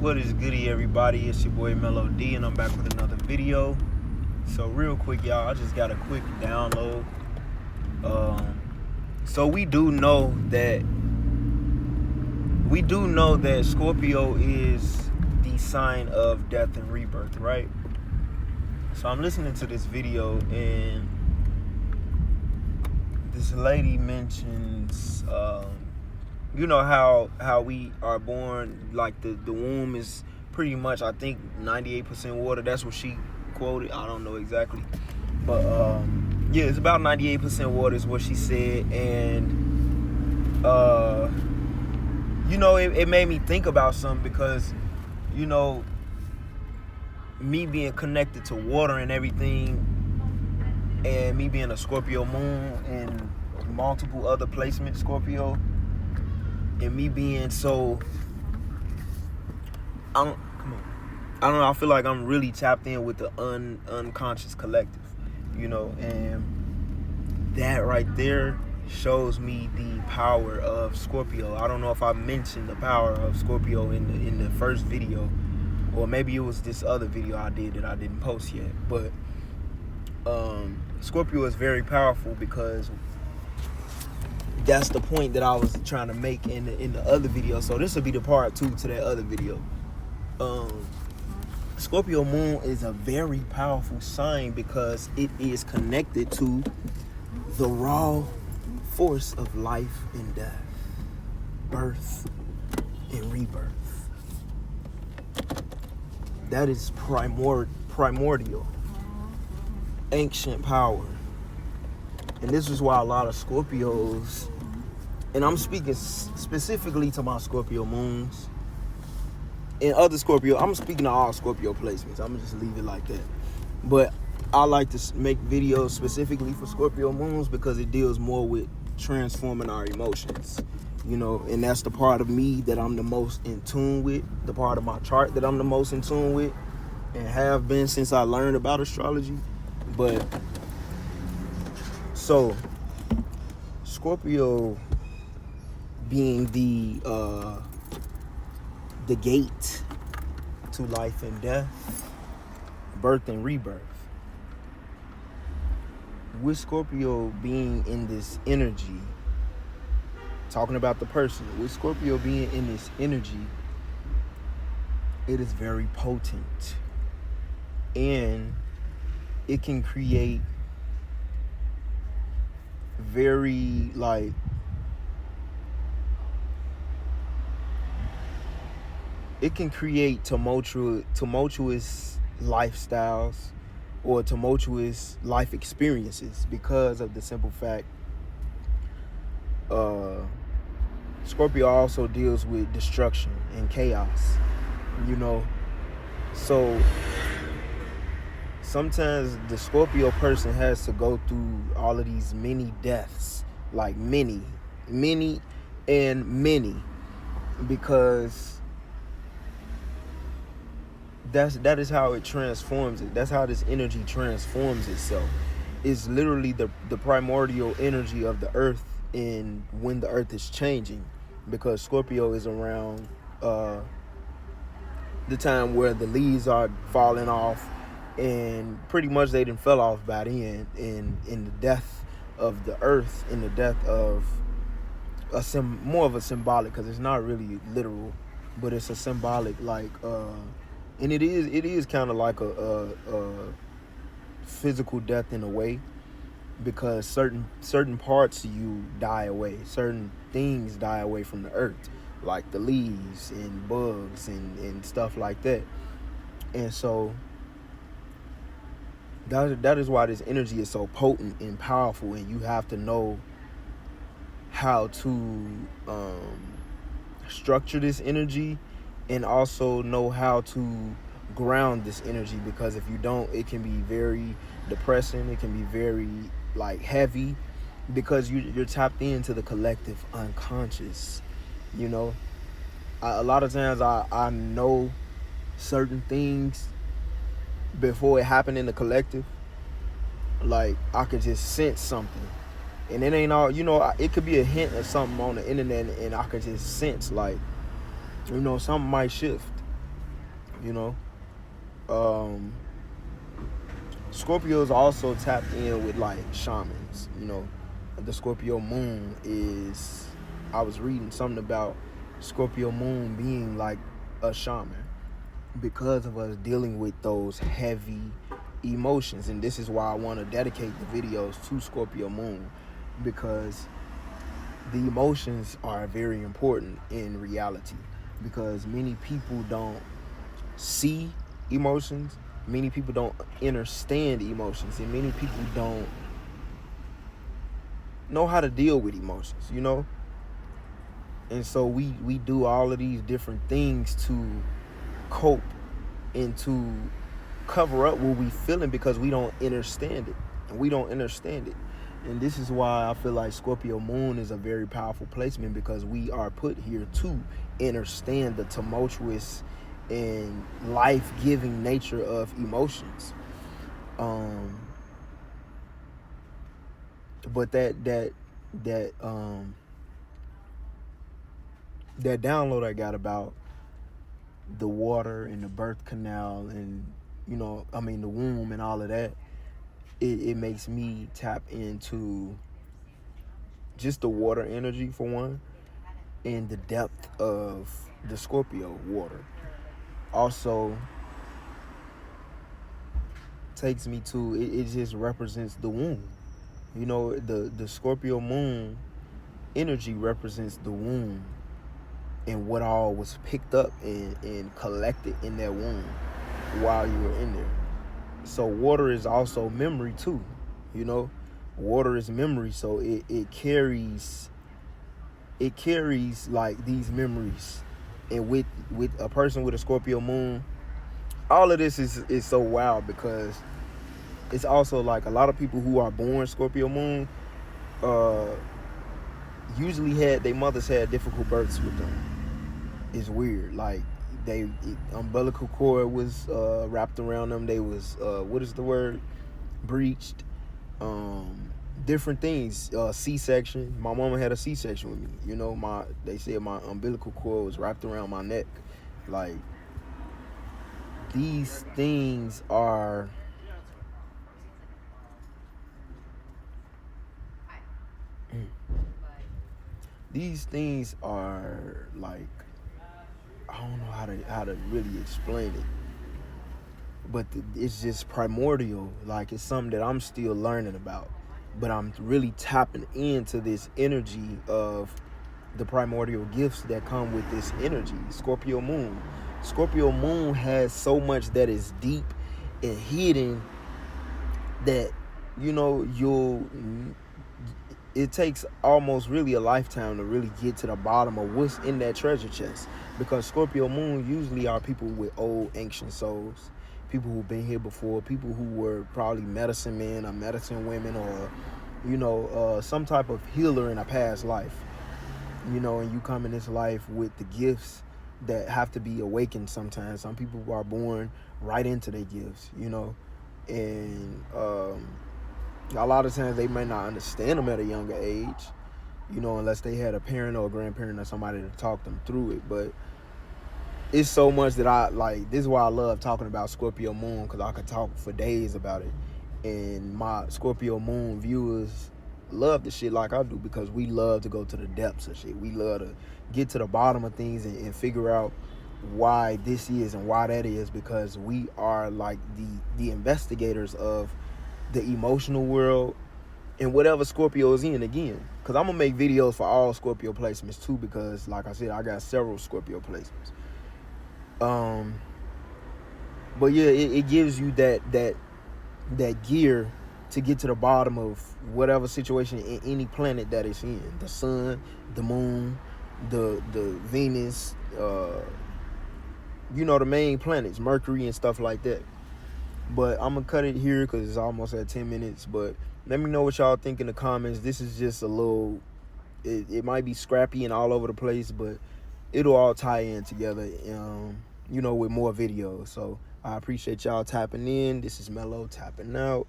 What is goody, everybody? It's your boy Mello D, and I'm back with another video. So real quick, y'all, I just got a quick download. So we do know that Scorpio is the sign of death and rebirth, right? So I'm listening to this video, and this lady mentions, you know how we are born, like the womb is pretty much, I think, 98% water. That's what she quoted. I don't know exactly, but yeah, it's about 98% water is what she said. And you know, it made me think about something, because, you know, me being connected to water and everything, and me being a Scorpio moon and multiple other placements Scorpio, and me being so, I don't know, I feel like I'm really tapped in with the unconscious collective, you know, and that right there shows me the power of Scorpio. I don't know if I mentioned the power of Scorpio in the first video, or maybe it was this other video I did that I didn't post yet, but Scorpio is very powerful, because that's the point that I was trying to make in the other video. So this will be the part 2 to that other video. Scorpio moon is a very powerful sign, because it is connected to the raw force of life and death, birth and rebirth. That is primordial, ancient power. And this is why a lot of Scorpios, and I'm speaking specifically to my Scorpio moons and other Scorpio, I'm speaking to all Scorpio placements. I'm gonna just leave it like that. But I like to make videos specifically for Scorpio moons, because it deals more with transforming our emotions, you know, and that's the part of me that I'm the most in tune with, the part of my chart that I'm the most in tune with, and have been since I learned about astrology. But so Scorpio being the gate to life and death, birth and rebirth. With Scorpio being in this energy, talking about the person, with Scorpio being in this energy, it is very potent, and it can create very, like, it can create tumultuous lifestyles or tumultuous life experiences, because of the simple fact Scorpio also deals with destruction and chaos, you know. So sometimes the Scorpio person has to go through all of these many deaths, like many, because that is how it transforms it. That's how this energy transforms itself. It's literally the primordial energy of the earth, in when the earth is changing, because Scorpio is around the time where the leaves are falling off, and pretty much they done fell off by then, in the death of the earth, in the death of more of a symbolic, because it's not really literal, but it's a symbolic, like, and it is kind of like a physical death in a way, because certain parts of you die away, certain things die away from the earth, like the leaves and bugs and stuff like that. And so that is why this energy is so potent and powerful, and you have to know how to structure this energy, and also know how to ground this energy, because if you don't, it can be very depressing. It can be very, like, heavy, because you're tapped into the collective unconscious, you know. A lot of times I know certain things before it happened in the collective. Like, I could just sense something, and it ain't all, you know, it could be a hint of something on the internet, and I could just sense, like, you know, something might shift. you know. Scorpios also tapped in with like shamans, you know. The Scorpio moon is, I was reading something about Scorpio moon being like a shaman because of us dealing with those heavy emotions. And this is why I want to dedicate the videos to Scorpio moon, because the emotions are very important in reality, because many people don't see emotions, many people don't understand emotions, and many people don't know how to deal with emotions, you know. And so we do all of these different things to cope and to cover up what we feeling, because we don't understand it, and we don't understand it. And this is why I feel like Scorpio moon is a very powerful placement, because we are put here to understand the tumultuous and life-giving nature of emotions. But that download I got about the water and the birth canal, and you know, I mean the womb and all of that, it makes me tap into just the water energy for one, and the depth of the Scorpio water. Also takes me to it just represents the womb. You know, the Scorpio moon energy represents the womb and what all was picked up and collected in that womb while you were in there. So water is also memory too, you know. Water is memory, so it carries like these memories. And with a person with a Scorpio moon, all of this is so wild, because it's also like a lot of people who are born Scorpio moon usually had their mothers had difficult births with them. It's weird. Like umbilical cord was wrapped around them. They was what is the word? Breached. Different things. C-section. My mama had a C-section with me. You know, they said my umbilical cord was wrapped around my neck. Like, these things are like, I don't know how to really explain it, but it's just primordial. Like, it's something that I'm still learning about, but I'm really tapping into this energy of the primordial gifts that come with this energy. Scorpio moon has so much that is deep and hidden that, you know, it takes almost really a lifetime to really get to the bottom of what's in that treasure chest. Because Scorpio moon usually are people with old ancient souls, people who've been here before, people who were probably medicine men or medicine women, or, you know, some type of healer in a past life. You know, and you come in this life with the gifts that have to be awakened sometimes. Some people are born right into their gifts, you know, and a lot of times they may not understand them at a younger age, you know, unless they had a parent or a grandparent or somebody to talk them through it. But it's so much that I like. This is why I love talking about Scorpio moon, because I could talk for days about it. And my Scorpio moon viewers love the shit like I do, because we love to go to the depths of shit. We love to get to the bottom of things and figure out why this is and why that is, because we are like the investigators of the emotional world and whatever Scorpio is in, again. Because I'm going to make videos for all Scorpio placements too, because like I said, I got several Scorpio placements. But yeah, it gives you that gear to get to the bottom of whatever situation in any planet that it's in. The sun, the moon, the Venus, you know, the main planets, Mercury and stuff like that. But I'm going to cut it here because it's almost at 10 minutes. But let me know what y'all think in the comments. This is just a little, it might be scrappy and all over the place, but it'll all tie in together, you know, with more videos. So I appreciate y'all tapping in. This is Mello tapping out.